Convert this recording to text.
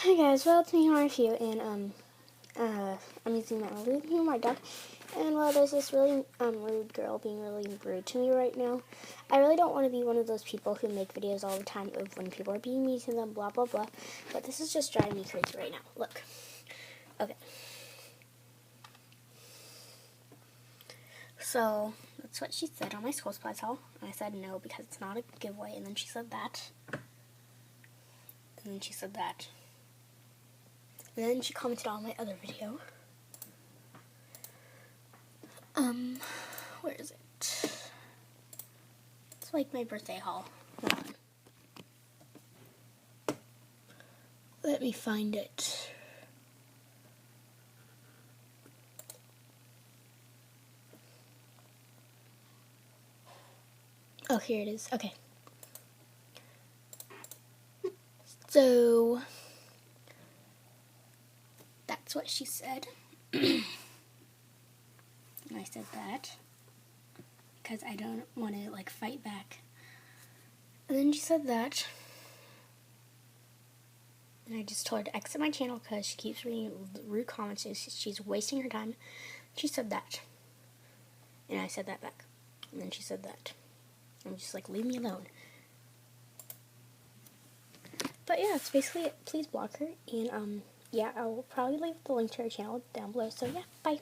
Hi guys, well it's me Harfew, and I'm using my dog, and well there's this really rude girl being really rude to me right now. I really don't want to be one of those people who make videos all the time of when people are being mean to them, blah blah blah, but this is just driving me crazy right now. Look, okay, so that's what she said on my school supplies haul, and I said no because it's not a giveaway, and then she said that, and then she said that. And then she commented on my other video. Where is it? It's like my birthday haul. Hold on. Let me find it. Oh, here it is. Okay. So, that's what she said. And I said that because I don't want to like fight back. And then she said that. And I just told her to exit my channel because she keeps reading rude comments and she's wasting her time. She said that. And I said that back. And then she said that. I'm just like, leave me alone. But yeah, it's basically it. Please block her. And yeah, I'll probably leave the link to her channel down below. So yeah, bye.